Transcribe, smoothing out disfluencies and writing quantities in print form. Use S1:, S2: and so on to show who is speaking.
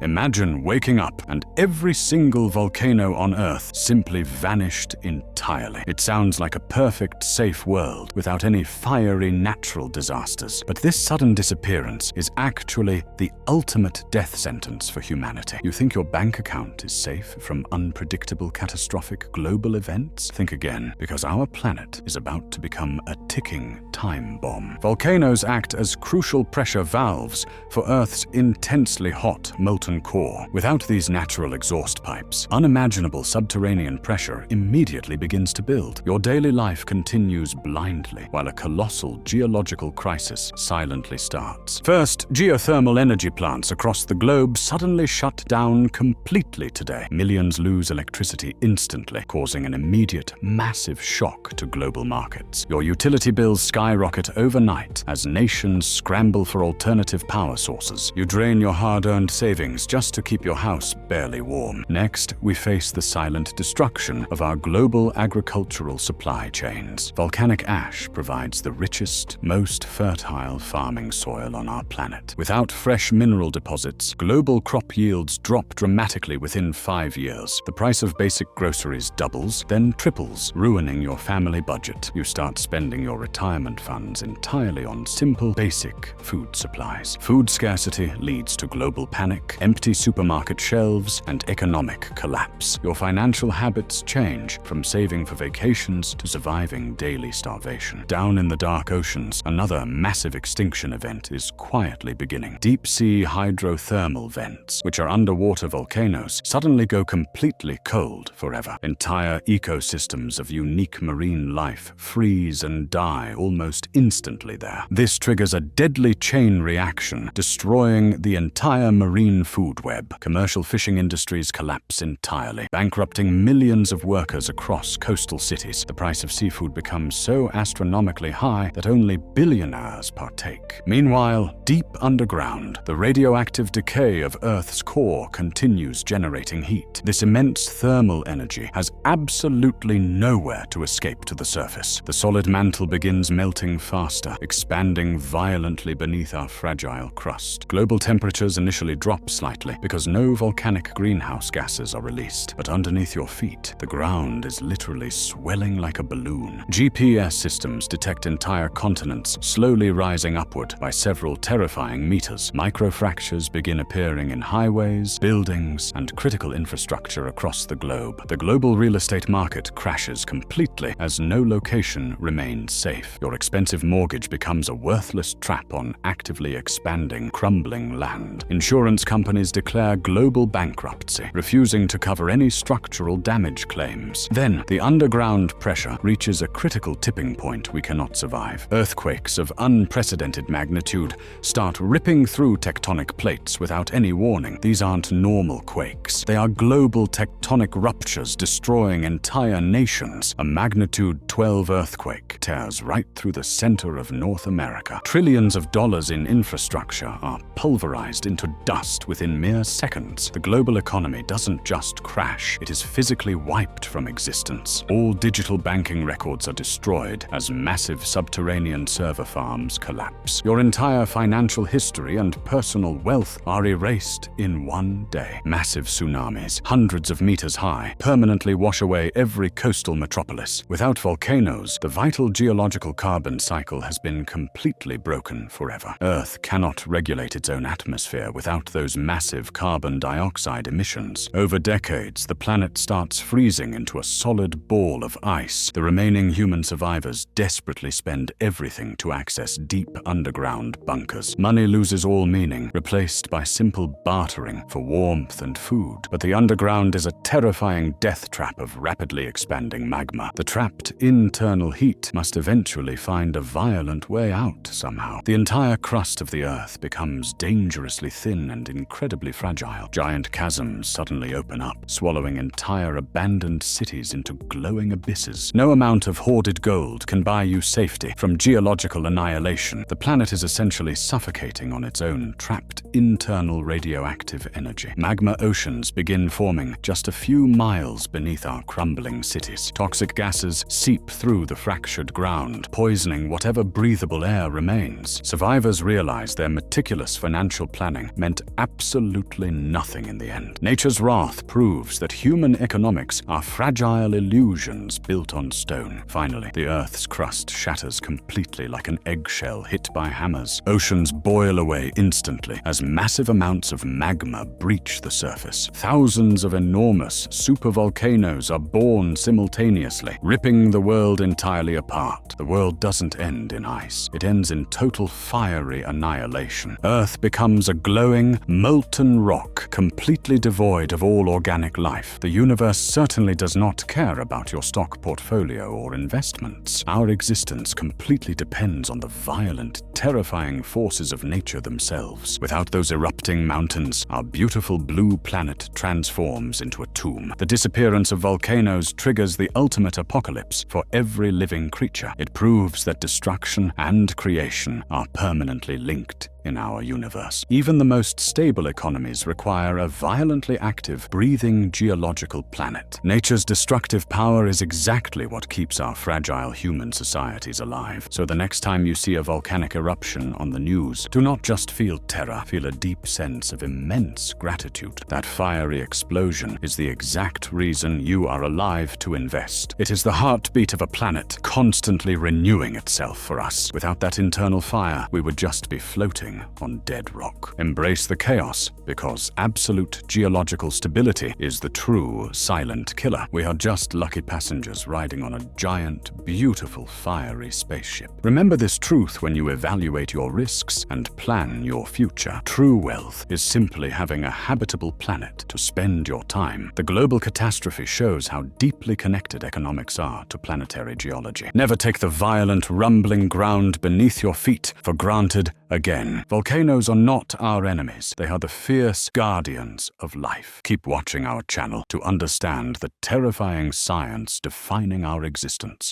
S1: Imagine waking up and every single volcano on Earth simply vanished entirely. It sounds like a perfect, safe world without any fiery natural disasters. But this sudden disappearance is actually the ultimate death sentence for humanity. You think your bank account is safe from unpredictable, catastrophic global events? Think again, because our planet is about to become a ticking time bomb. Volcanoes act as crucial pressure valves for Earth's intensely hot molten core. Without these natural exhaust pipes, unimaginable subterranean pressure immediately begins to build. Your daily life continues blindly, while a colossal geological crisis silently starts. First, geothermal energy plants across the globe suddenly shut down completely today. Millions lose electricity instantly, causing an immediate, massive shock to global markets. Your utility bills skyrocket overnight as nations scramble for alternative power sources. You drain your hard-earned savings just to keep your house barely warm. Next, we face the silent destruction of our global agricultural supply chains. Volcanic ash provides the richest, most fertile farming soil on our planet. Without fresh mineral deposits, global crop yields drop dramatically within 5 years. The price of basic groceries doubles, then triples, ruining your family budget. You start spending your retirement funds entirely on simple, basic food supplies. Food scarcity leads to global panic, empty supermarket shelves, and economic collapse. Your financial habits change from saving for vacations to surviving daily starvation. Down in the dark oceans, another massive extinction event is quietly beginning. Deep-sea hydrothermal vents, which are underwater volcanoes, suddenly go completely cold forever. Entire ecosystems of unique marine life freeze and die almost instantly there. This triggers a deadly chain reaction, destroying the entire marine food web. Commercial fishing industries collapse entirely, bankrupting millions of workers across coastal cities. The price of seafood becomes so astronomically high that only billionaires partake. Meanwhile, deep underground, the radioactive decay of Earth's core continues generating heat. This immense thermal energy has absolutely nowhere to escape to the surface. The solid mantle begins melting faster, expanding violently beneath our fragile crust. Global temperatures initially drop slightly because no volcanic greenhouse gases are released. But underneath your feet, the ground is literally swelling like a balloon. GPS systems detect entire continents slowly rising upward by several terrifying meters. Microfractures begin appearing in highways, buildings, and critical infrastructure across the globe. The global real estate market crashes completely as no location remains safe. Your expensive mortgage becomes a worthless trap on actively expanding, crumbling land. Insurance companies declare global bankruptcy, refusing to cover any structural damage claims. Then, the underground pressure reaches a critical tipping point we cannot survive. Earthquakes of unprecedented magnitude start ripping through tectonic plates without any warning. These aren't normal quakes. They are global tectonic ruptures destroying entire nations. A magnitude 12 earthquake tears right through the center of North America. Trillions of dollars in infrastructure are pulverized into dust within mere seconds. The global economy doesn't just crash, it is physically wiped from existence. All digital banking records are destroyed as massive subterranean server farms collapse. Your entire financial history and personal wealth are erased in one day. Massive tsunamis, hundreds of meters high, permanently wash away every coastal metropolis. Without volcanoes, the vital geological carbon cycle has been completely broken forever. Earth cannot regulate its own atmosphere without those massive carbon dioxide emissions. Over decades, the planet starts freezing into a solid ball of ice. The remaining human survivors desperately spend everything to access deep underground bunkers. Money loses all meaning, replaced by simple bartering for warmth and food. But the underground is a terrifying death trap of rapidly expanding magma. The trapped internal heat must eventually find a violent way out somehow. The entire crust of the Earth becomes dangerously thin and incredibly fragile. Giant chasms suddenly open up, swallowing entire abandoned cities into glowing abysses. No amount of hoarded gold can buy you safety from geological annihilation. The planet is essentially suffocating on its own trapped internal radioactive energy. Magma oceans begin forming just a few miles beneath our crumbling cities. Toxic gases seep through the fractured ground, poisoning whatever breathable air remains. Survivors realize their meticulous financial planning meant absolute absolutely nothing in the end. Nature's wrath proves that human economics are fragile illusions built on stone. Finally, the Earth's crust shatters completely like an eggshell hit by hammers. Oceans boil away instantly as massive amounts of magma breach the surface. Thousands of enormous supervolcanoes are born simultaneously, ripping the world entirely apart. The world doesn't end in ice. It ends in total fiery annihilation. Earth becomes a glowing, molten rock, completely devoid of all organic life. The universe certainly does not care about your stock portfolio or investments. Our existence completely depends on the violent, terrifying forces of nature themselves. Without those erupting mountains, our beautiful blue planet transforms into a tomb. The disappearance of volcanoes triggers the ultimate apocalypse for every living creature. It proves that destruction and creation are permanently linked in our universe. Even the most stable economies require a violently active, breathing geological planet. Nature's destructive power is exactly what keeps our fragile human societies alive. So the next time you see a volcanic eruption on the news, do not just feel terror, feel a deep sense of immense gratitude. That fiery explosion is the exact reason you are alive to invest. It is the heartbeat of a planet constantly renewing itself for us. Without that internal fire, we would just be floating on dead rock. Embrace the chaos, because absolute geological stability is the true silent killer. We are just lucky passengers riding on a giant, beautiful, fiery spaceship. Remember this truth when you evaluate your risks and plan your future. True wealth is simply having a habitable planet to spend your time. The global catastrophe shows how deeply connected economics are to planetary geology. Never take the violent, rumbling ground beneath your feet for granted again. Volcanoes are not our enemies. They are the fierce guardians of life. Keep watching our channel to understand the terrifying science defining our existence.